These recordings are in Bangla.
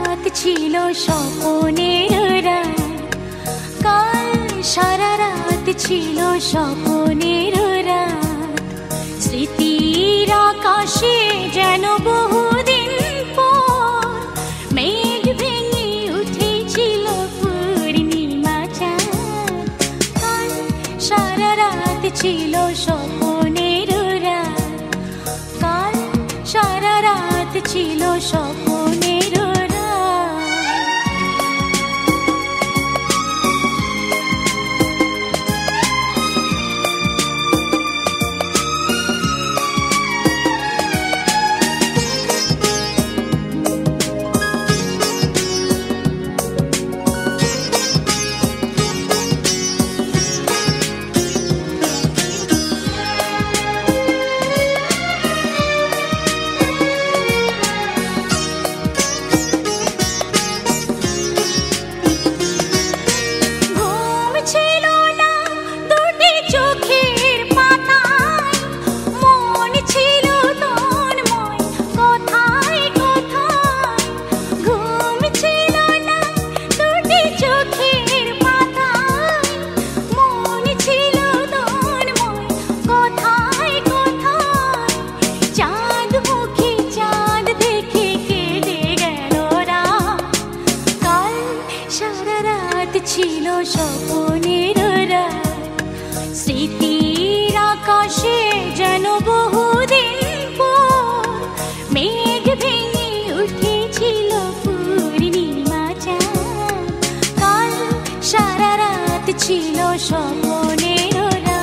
রাত ছিল স্বপ্নের রাত, কাল সারা রাত ছিল স্বপ্নের রাত। স্মৃতির আকাশে যেন বহুদিন পর মেঘ ভেঙে উঠেছিল পূর্ণিমা চাঁদ। কাল সারা রাত ছিল স্বপ্নের রাত, কাল সারা রাত ছিল স্বপ্নের রাত। ছিল স্বপ্নের রাত, স্মৃতির আকাশে যেন বহুদিন পর মেঘ ভেঙে উঠেছিল পূর্ণিমা চাঁদ। কাল সারা রাত ছিল স্বপ্নের রাত।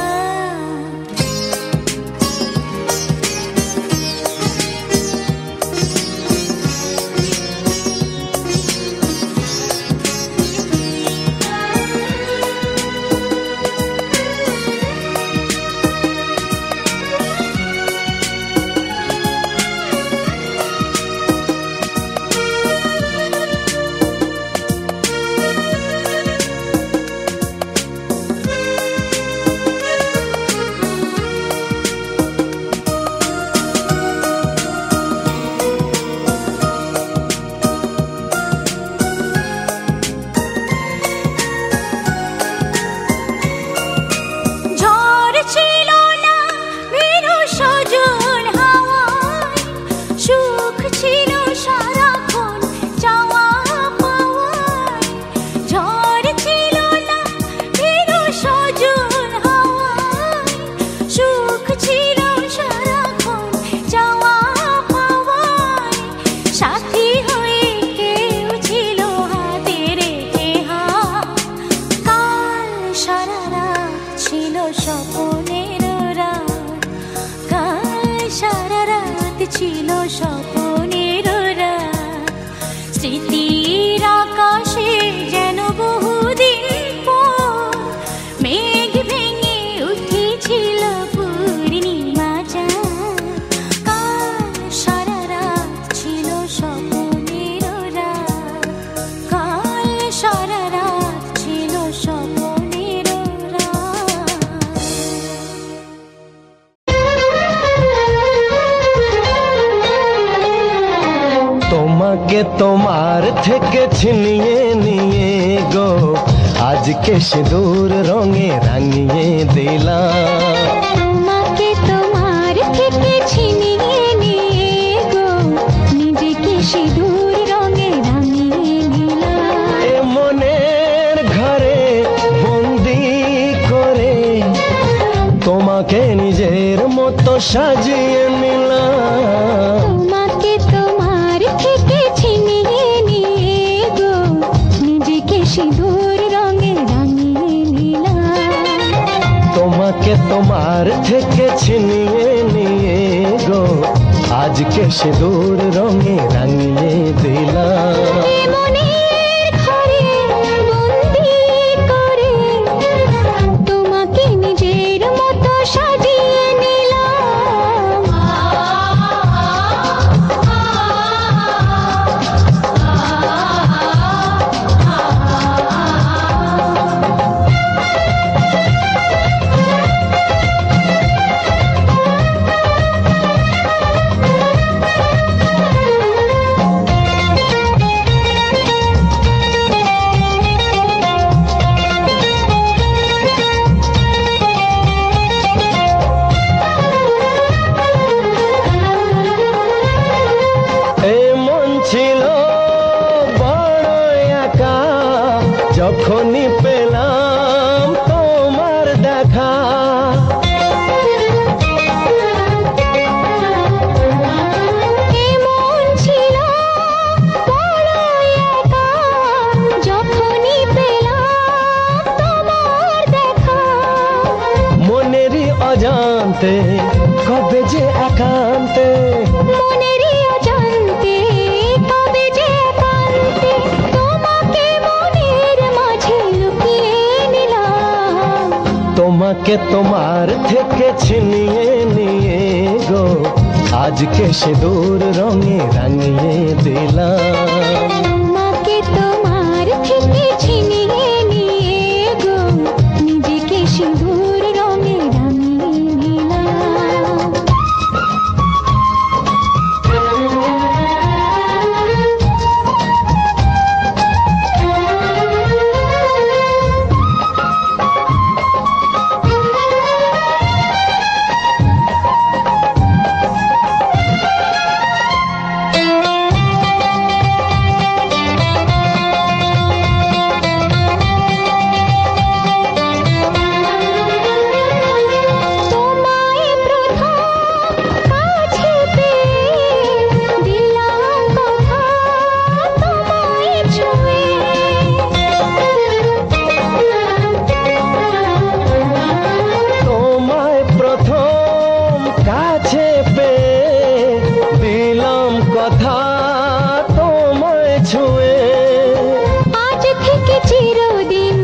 ছিল স্বপ্নের রাত, স্মৃতির আকাশে যেন বহুদিন পর মেঘ ভেঙে উঠেছিল পূর্ণিমা চাঁদ। কাল সারা রাত ছিল স্বপ্নের রাত, কাল সারা রাত ছিল স্বপ্নের রাত। তোমাকে তোমার থেকে ছিনিয়ে নিয়ে গো আজকে সিঁদুর রঙে রাঙিয়ে দিলাম। তোমাকে তোমার থেকে ছিনিয়ে নিয়ে গো নিজেকে সিঁদুর রঙে রাঙিয়ে দিলাম। এ মনের ঘরে বন্দি করে তোমাকে নিজের মতো সাজিয়ে নিলাম। তোমাকে তোমার থেকে ছিনিয়ে নিয়ে গো নিজেকে সিঁদুর রঙে রাঙিয়ে নিলাম। তোমাকে তোমার থেকে ছিনিয়ে নিয়ে গো আজকে সিঁদুর রঙে রাঙিয়ে দিলাম। মনের ঘরে বন্দি করে তোমাকে নিজের মতো সাজিয়ে নিলাম। যখনই পেলাম তোমার দেখা, এমন ছিল বড় একা, যখনই পেলাম তোমার দেখা। মনেরই অজান্তে কবে যে একান্তে, মনেরই অজান্তে কবে যে একান্তে, তোমাকে মনের মাঝে লুকিয়ে নিলাম। তোমাকে তোমার থেকে ছিনিয়ে নিয়ে গো আজকে সিঁদুর রঙে রাঙিয়ে দিলাম। তোমাকে তোমার থেকে ছিনিয়ে নিয়ে গো নিজেকে সিঁদুর রঙে রাঙিয়ে নিলাম। তোমায় প্রথম কাছে পেয়ে দিলাম কথা, তোমায় ছুঁয়ে। তোমায় প্রথম কাছে পেয়ে দিলাম কথা তোমায় ছুঁয়ে। আজ থেকে চিরদিন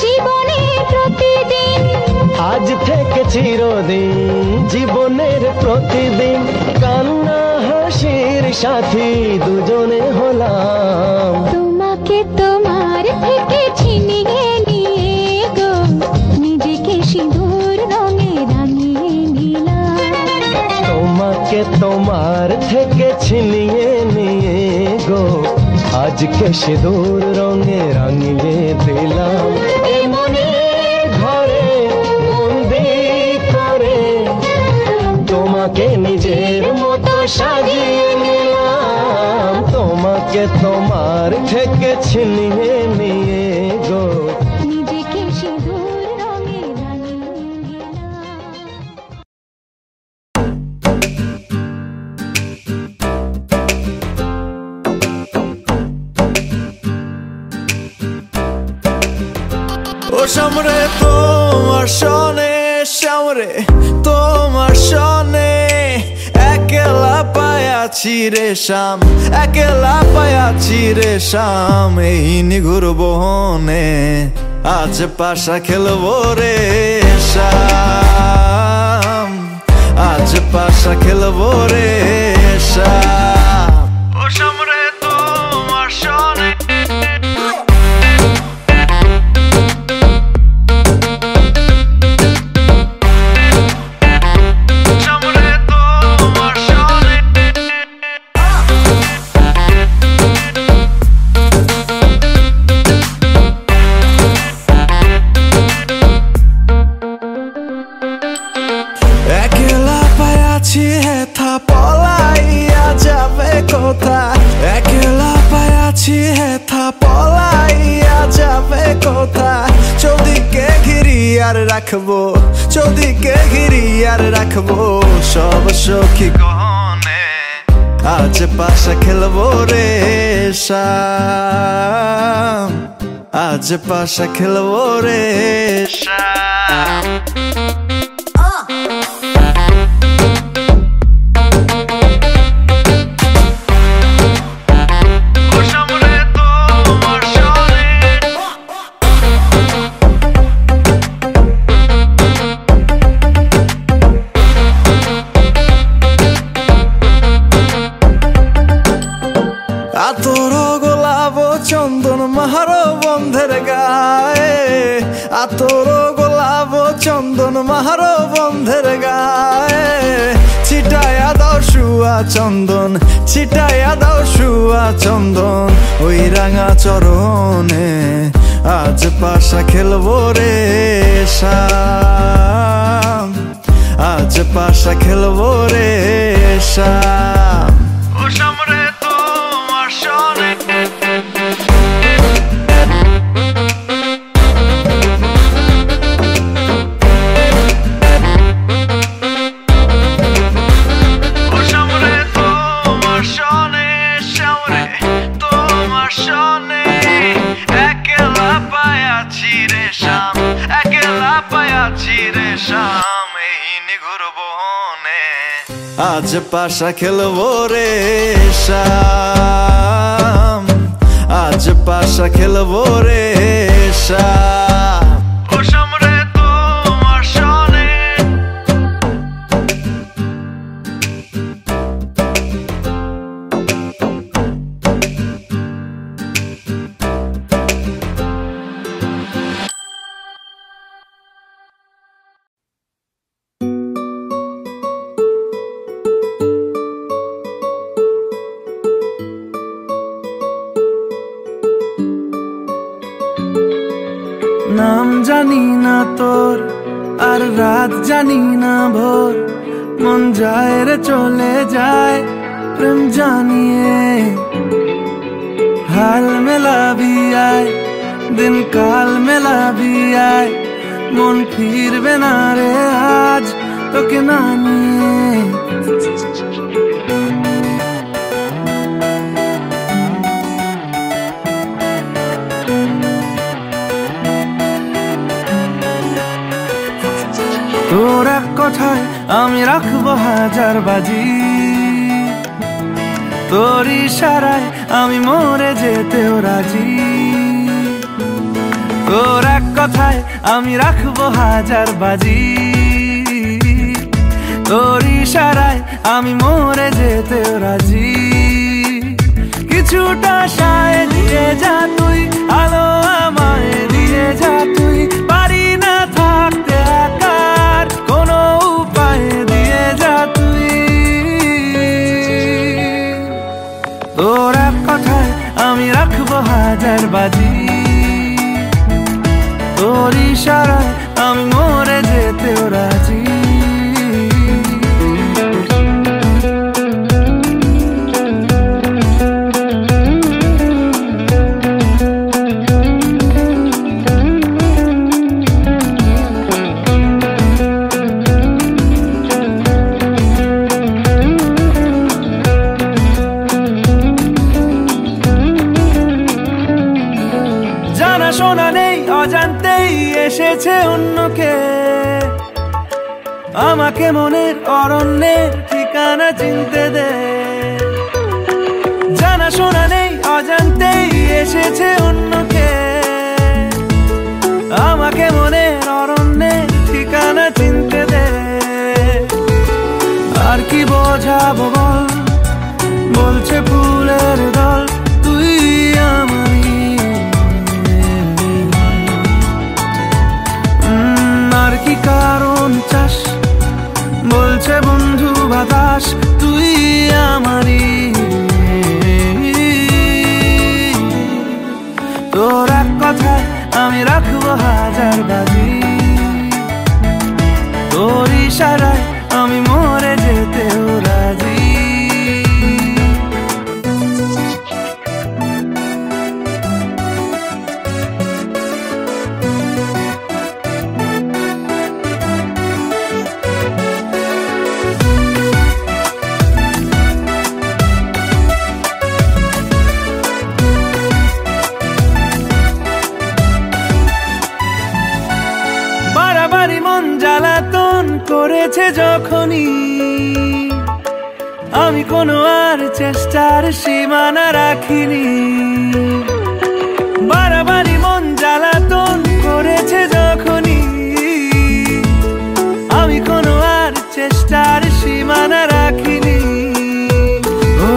জীবনে প্রতিদিন, আজ থেকে চিরদিন জীবনের প্রতিদিন কান্না হাসির সাথী দুজনে হলাম। তোমাকে তোমার থেকে ছিনিয়ে নিয়ে গো নিজেকে সিঁদুর রঙে রাঙিয়ে নিলাম। তোমাকে তোমার থেকে ছিনিয়ে নিয়ে গো আজকে সিঁদুর রঙে রাঙিয়ে দিলাম। এ মনের ঘরে বন্দি করে তোমাকে নিজের মতো সাজিয়ে নিলাম। তোমাকে তোমার থেকে ছিনিয়ে নিয়ে গো নিজেকে সিঁদুর রঙে রাঙিয়ে নিলাম। ও সামরে তোমার সনে, সামরে তোমার সনে একলা পায়াছি রে শাম, একলা পায়াছি রে শাম। এই নিঘুর বহনে আজ পাশা খেলবো রে শাম, আজ পাশা খেলবো রে শাম। ও সামরে তোমার সনে একলা পায়াছি হেথা পলাইয়া যাবে কোথায়, একলা পায়াছি হেথা পলাইয়া যাবে কোথায়। চৌদিকে ঘিরি আর রাখবো, চৌদিকে ঘিরি আর রাখবো সব সখী গহনে। আজ পাশা খেলবো রে শাম, আজ পাশা খেলবো রে শাম। আতর গোলাপ চন্দন মাহারো বন্ধের গায়ে, আতর গোলাপ চন্দন মাহারো বন্ধের গায়ে। ছিটায়া দাও শুয়া চন্দন, ছিটায়া দাও শুয়া চন্দন ওই রাঙা চরণে। আজ পাশা খেলবো রে শাম, আজ পাশা খেলবো রে শাম। ও সামরে তোমার সনে তোমার শনে একলা পায়াছি রে শাম, একলা পায়াছি রে শাম এই নিঘুর বনে। আজ পাশা খেলবো রে শাম, আজ পাশা খেলবো রে শাম। ও শাম রে তোমার শনে নাম জানি না তোর আর রাত জানি না ভোর, মন যায় রে চলে যায় প্রেম জানিয়ে। হাল মেলাবি আয় দিন কাল মেলাবি আয়, মন ফিরবে না রে আজ তোকে না নিয়ে। তোর এক কথায় আমি রাখবো হাজার বাজি, তোর ইশারায় আমি মরে যেতেও রাজি। তোর এক কথায় আমি রাখবো হাজার বাজি, তোর ইশারায় আমি মরে যেতেও রাজি। কিছুটা সায় দিয়ে যা তুই, আলো আমায় দিয়ে যা তুই, পারি না থাকতে একার কোনো উপায় দিয়ে যা তুই। তোর এক কথায় আমি রাখবো হাজার বাজি, তোর ইশারায় আমি মরে যেতেও রাজি। শোনা নেই অজান্তেই এসেছে অন্যকে, আমাকে মনের অরণ্যের ঠিকানা চিনতে দে। জানা শোনা নেই অজান্তেই এসেছে অন্যকে, আমাকে মনের অরণ্যের ঠিকানা চিনতে দে। আর কি বোঝাবো বল, বলছে ফুলের দল তুই আমারই। আর কি কারণ চাস, বলছে বন্ধু বাতাস তুই আমারই। তোর এক কথায় আমি রাখবো হাজার বাজি, তোর ইশারায় আমি মরে যেতেও রাজি। বাড়াবাড়ি মন জ্বালাতন করেছে যখনই, আমি কোনো আর চেষ্টার সীমানা রাখিনি। বাড়াবাড়ি মন জ্বালাতন করেছে যখনই, আমি কোনো আর চেষ্টার সীমানা রাখিনি। ও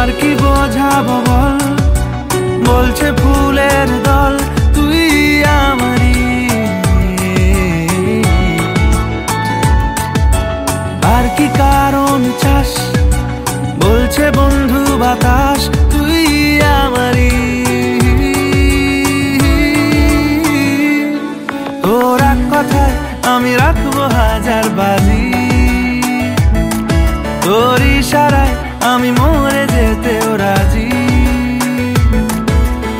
আর কি বোঝাবো বল, বলছে ফুলের দল তুই আমারই। আর কি কারণ চাস, বলছে বন্ধু বাতাস তুই আমারই। তোর এক কথায় আমি রাখবো হাজার বাজি, তোর ইশারায় আমি মরে যেতেও রাজি।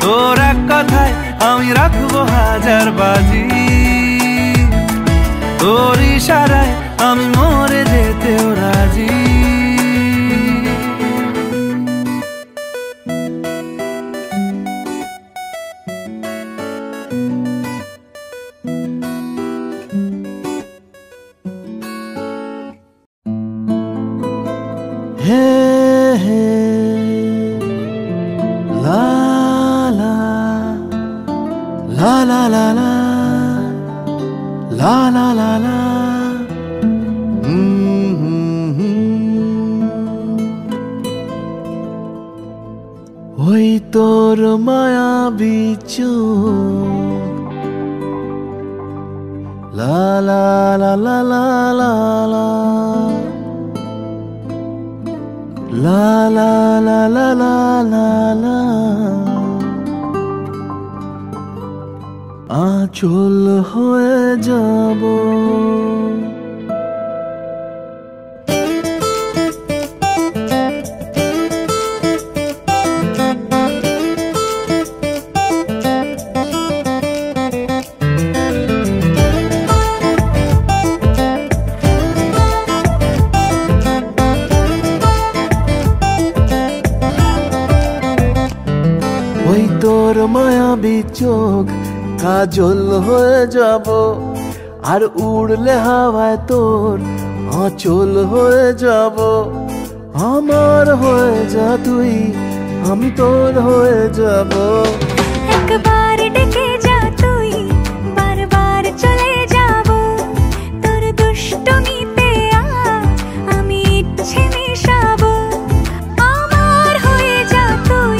তোর এক কথায় আমি রাখবো হাজার বাজি, তোর ইশারায় আমি মরে যেতেও রাজি। La la la la, la la la la. ওই তোর মায়াবী চোখ, লা লা লা লা লা লা লা, লা লা লা লা লা লা লা, আঁচল হয়ে যাব। ওই তোর মায়াবী চোখ কাজল হয়ে যাব, আর উড়লে হাওয়ায় তোর আঁচল হয়ে যাব। আমার হয়ে যা তুই, আমি তোর হয়ে যাব। একবার ডেকে যা তুই, বারবার চলে যাব। তোর দুষ্টমিতে আজ আমি ইচ্ছে মেশাবো। আমার হয়ে যা তুই,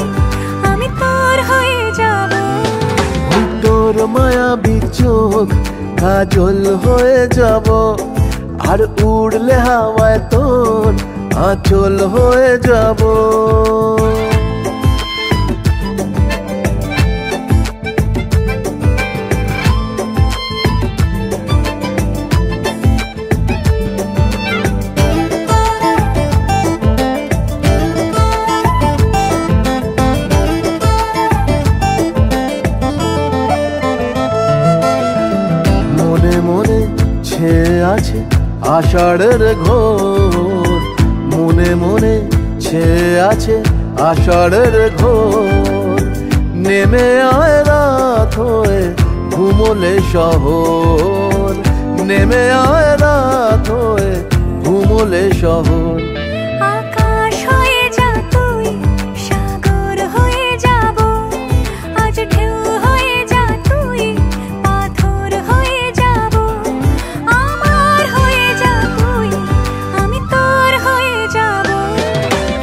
আমি তোর হয়ে যাব। ওই তোর মায়াবী চোখ কাজল হয়ে যাব, আর উড়লে হাওয়ায় তোর আঁচল হয়ে যাব। মনে মনে ছেয়ে আছে আষাঢ়ের ঘোর, মনে মনে ছেয়ে আছে আষাঢ়ের ঘোর। নেমে আয় রাত হয়ে ঘুমোলে শহর, নেমে আয় রাত হয়ে ঘুমোলে শহর। আকাশ হয়ে যা তুই, সাগর হয়ে যাব। আজ ঢেউ হয়ে যা তুই, পাথর হয়ে যাব। আমার হয়ে যা তুই, আমি তোর হয়ে যাব।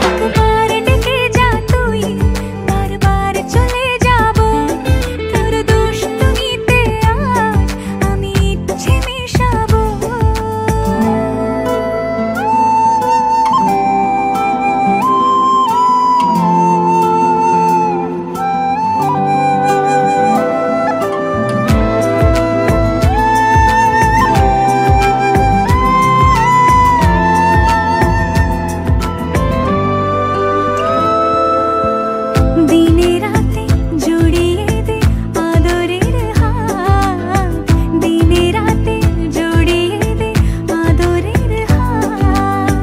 একবার ডেকে যা তুই, বারবার চলে যাব। তোর দুষ্টমিতে আজ আমি ইচ্ছে মেশাবো। দিনে রাতে জড়িয়ে দে আদরের হাত, দিনে রাতে জড়িয়ে দে আদরের হাত।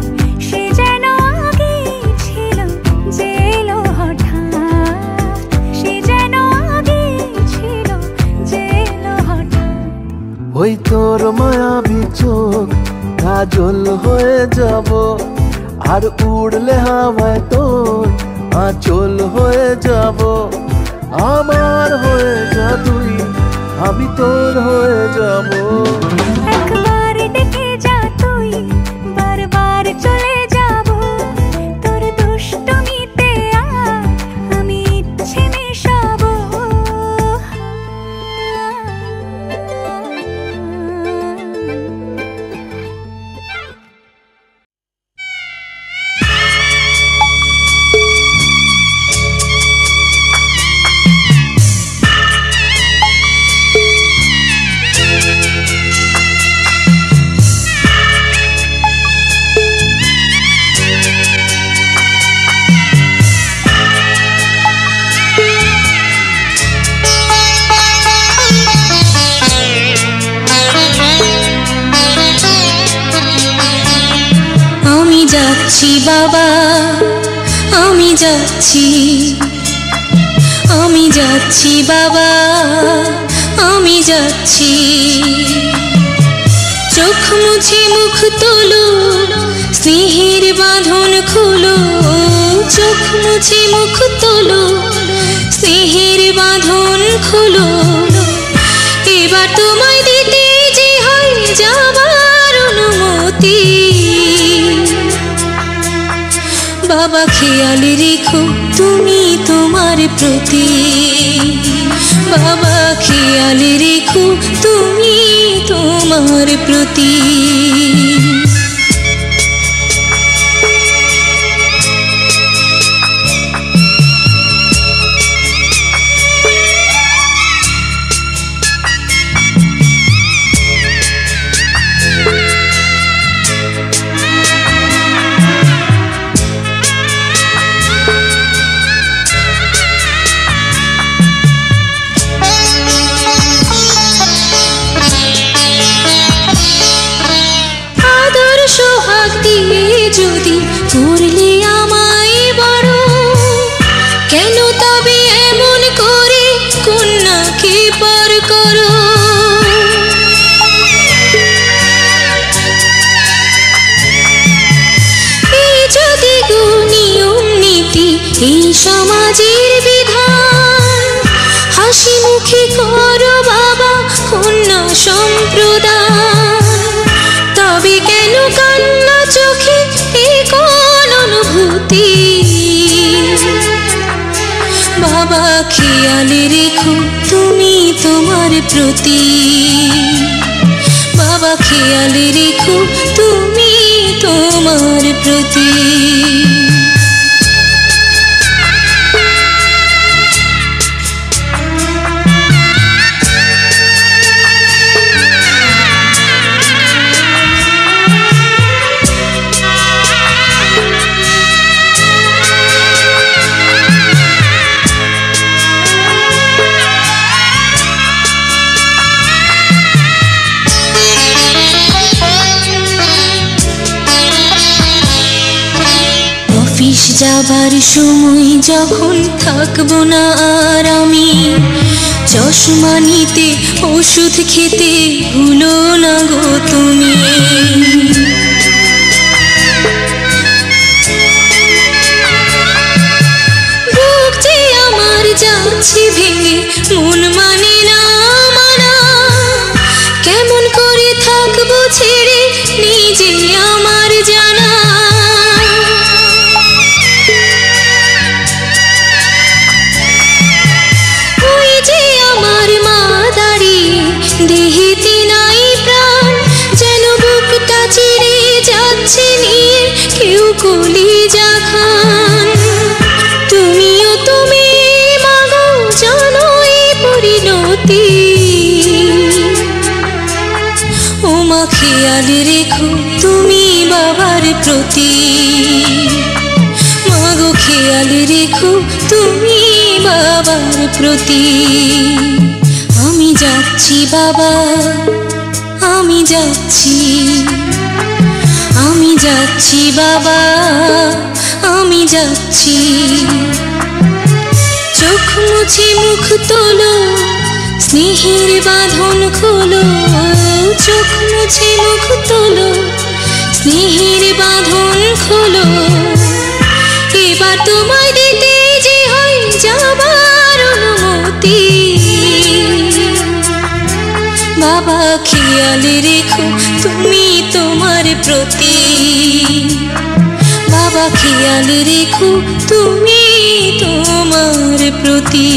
সে যেন আগে ছিল যে এলো হঠাৎ, সে যেন আগে ছিল যে এলো হঠাৎ। ওই তোর মায়াবী চোখ কাজল হয়ে যাব, আর উড়লে হাওয়ায় তোর আঁচল হয়ে যাব। আমার হয়ে যা তুই, আমি তোর হয়ে যাব। একবার ডেকে যা তুই, বারবার চলে যাব। তোর দুষ্টমিতে আজ আমি ইচ্ছে মেশাবো। আমি যাচ্ছি বাবা, আমি যাচ্ছি, আমি যাচ্ছি বাবা, আমি যাচ্ছি। চোখ মুছে মুখ তোলো, স্নেহের বাঁধন খুলো। চোখ মুছে মুখ তোলো, স্নেহের বাঁধন খুলো। এবার তোমায় দিতে যে হয় যাবার অনুমতি। বাবা খেয়াল রেখো তুমি তোমার প্রতি, বাবা খেয়াল রেখো তুমি তোমার প্রতি। যদি করলে আমায় বড়, কেন তবে এমন করে কন্যাকে পর করো? এই যদি নিয়ম নীতি এই সমাজের বিধান, হাসি মুখে করো বাবা কন্যা সম্প্রদান। তবে কেন কান্না চোখে এই কোন অনুভূতি? বাবা খেয়াল রেখো তুমি তোমার প্রতি, বাবা খেয়াল রেখো তুমি তোমার প্রতি। অফিস যাবার সময় যখন থাকবো না আর আমি, চশমা নিতে ওষুধ খেতে ভুলো না গো তুমি। বুক যে আমার যাচ্ছে ভেঙে মন মানে না মানা, কেমন করে থাকবো ছেড়ে নিজে আমার জানা। দেহেতে নাই প্রাণ, যেন বুকটা চিরে যাচ্ছে নিয়ে কেউ কলিজা খান। তুমিও তুমি মাগো জানো এই পরিণতি। ও মা খেয়াল রেখো তুমি বাবার প্রতি, মাগো খেয়াল রেখো তুমি বাবার প্রতি। আমি যাচ্ছি বাবা, আমি যাচ্ছি, আমি যাচ্ছি বাবা, আমি যাচ্ছি। চোখ মুছে মুখ তোলো, স্নেহের বাঁধন খোলো। চোখ মুছে মুখ তোলো, স্নেহের বাঁধন খোলো। এবার তোমায় দিতে যে হয় যাবার অনুমতি। বাবা খেয়াল রেখো তুমি তোমার প্রতি, বাবা খেয়াল রেখো তুমি তোমার প্রতি।